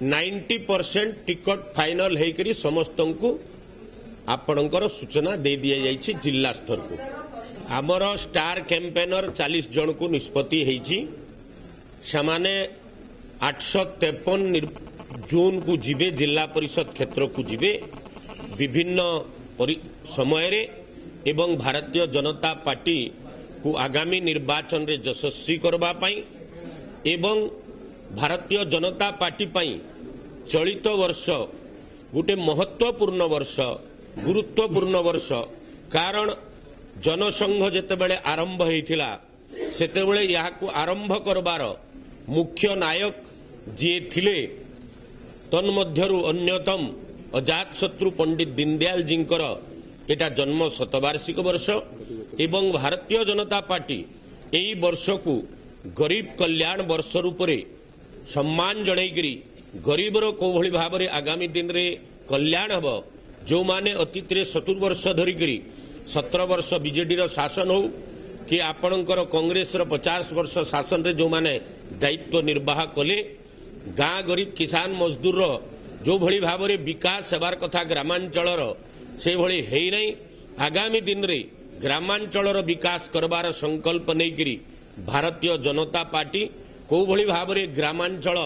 90% ticket final होकर समस्त को आपणकर सूचना दे दि जाइए जिला स्तर को। आमर स्टार कैंपेनर 40 जन को निष्पत्ति होती से 853 जून को जिबे जिला परिषद क्षेत्र को जिबे विभिन्न समय रे एवं भारतीय जनता पार्टी को आगामी निर्वाचन रे यशस्वी करबा पाई एवं भारतीय जनता पार्टी पाई चलित वर्ष गोटे महत्वपूर्ण वर्ष गुरुत्वपूर्ण वर्ष। कारण जनसंघ जेतेबेले आरंभ होइथिला सेतेबेले याकू आरंभ करबार मुख्य नायक जी थिले तन्मध्यरु अन्यतम अजातशत्रु पंडित दीनदयाल जींकर एटा जन्म शतवार्षिक वर्ष एवं भारतीय जनता पार्टी एई वर्ष को गरीब कल्याण वर्ष रूपरे सम्मान जणैकरी गरीबर कोभली भाव में आगामी दिन रे कल्याण हब। जो माने अतीत रे 70 वर्ष धरिकरी 17 वर्ष बीजेडी रो शासन हो कि आपणकर कांग्रेस रो 50 वर्ष शासन रे जो माने दायित्व निर्वाह कले गाँ गरीब किसान मजदूर रो जो भली भाव में विकास हेबार कथा ग्रामांचल से भली हेई नहीं। आगामी दिन रे ग्रामांचल विकास करबार संकल्प नैकरी भारतीय जनता पार्टी को भली भाव में ग्रामांचल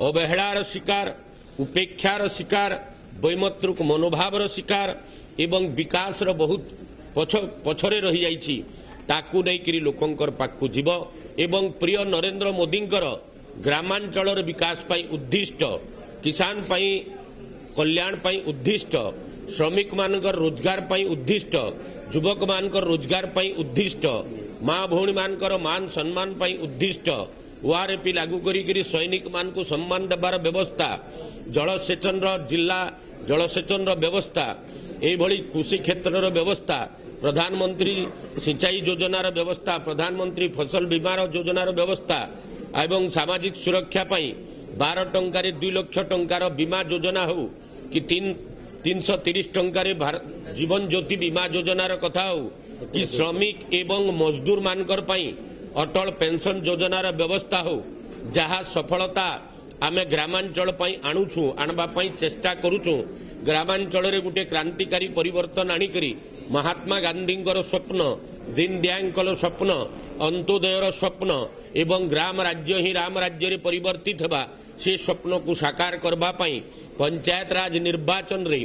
अवहेलार शिकार उपेक्षार शिकार वैमतृक मनोभावर शिकार एवं विकास बहुत पछरे रही जाइछि ताकू नैकरी लोकंकर पाखु जीव एवं प्रिय नरेंद्र मोदींकर ग्रामांचल विकास पाई उद्दिष्ट किसान पाई कल्याण पाई उद्दिष्ट श्रमिक मानकर रोजगार पाई उद्दिष्ट युवक मानकर रोजगार पाई उद्दिष्ट माँ भौणी मानकर मान सम्मान पाई उद्दिष्ट ओआरएपी लागू करी सैनिक मान को सम्मान देवार व्यवस्था जलसेचन जिला जलसेचन व्यवस्था एभली कृषि क्षेत्र व्यवस्था प्रधानमंत्री सिंचाई योजनार व्यवस्था प्रधानमंत्री फसल बीमा योजनार व्यवस्था एवं सामाजिक सुरक्षा पाई 12 टंकार 2 लाख टंकार बीमा योजना हो कि 330 टंकार जीवन ज्योति बीमा योजनार कथा हो कि श्रमिक एवं मजदूर मानकर पाई अटल पेंशन योजनार व्यवस्था हो जहाँ सफलता आमे ग्रामांचल पाई आणुछु आणबा पाई चेष्टा करूछु। ग्रामांचल रे गुटे क्रांतिकारी परिवर्तन आनिकरी महात्मा गांधींकर स्वप्न दीनदयालंकर स्वप्न अंत्योदयर स्वप्न एवं ग्राम राज्य ही राम राज्य रे परिवर्तित हेबा से स्वप्न को साकार करबा पाई पंचायत राज निर्वाचन रे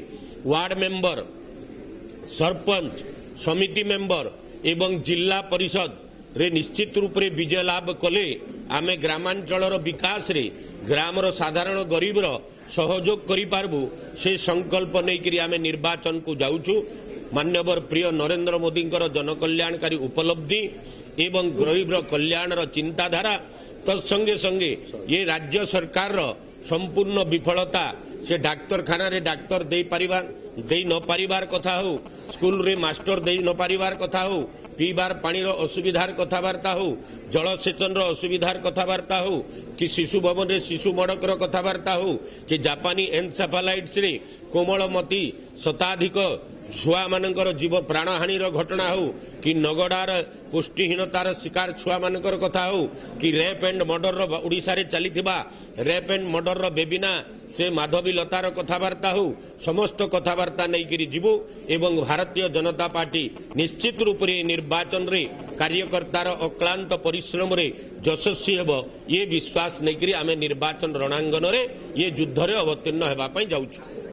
वार्ड मेंबर सरपंच समिति मेंबर एवं जिला परिषद रे निश्चित रूप रे विजय लाभ कले आमे ग्रामांचल विकास रे ग्राम साधारण गरीब सहयोग करि पारबू से संकल्प नैकरी आमे निर्वाचन को जाउछु। मान्यवर प्रिय नरेंद्र मोदी जनकल्याणकारी उपलब्धि एवं गरीब कल्याण चिंताधारा तत्संगे संगे ये राज्य सरकार संपूर्ण विफलता से डाक्तरखाना रे डाक्तर दे न पारिबार कथा हो स्कूल रे मास्टर दे न पारिबार कथा हो पीबार पानी असुविधार कथबार्ता हो जलसेचन असुविधार कथबार्ता हो कि शिशु भवन रे शिशु मड़कर कथबार्ता हो कि जापानी एनसेफालाइट्स रे कोमलमती शताधिक छुआ मानकर जीव प्राणहानि घटना हो कि नगड़ार पुष्टिहीनतार शिकार छुआ मानकर कथा हो कि रेप एंड मर्डर ओडिशा रे चलीथिबा रेप एंड मर्डर बेबिना से माधवी लतार कथबार्ता हो समस्त कथबार्ता नैकरी जीवु एवं भारतीय जनता पार्टी निश्चित रूप से निर्वाचन रे कार्यकर्तार अक्लांत परिश्रम रे यशस्वी हेब ये विश्वास नैकरी आमे निर्वाचन रणांगन रे ये युद्ध रे अवतीर्ण हेबा पई जाउछु।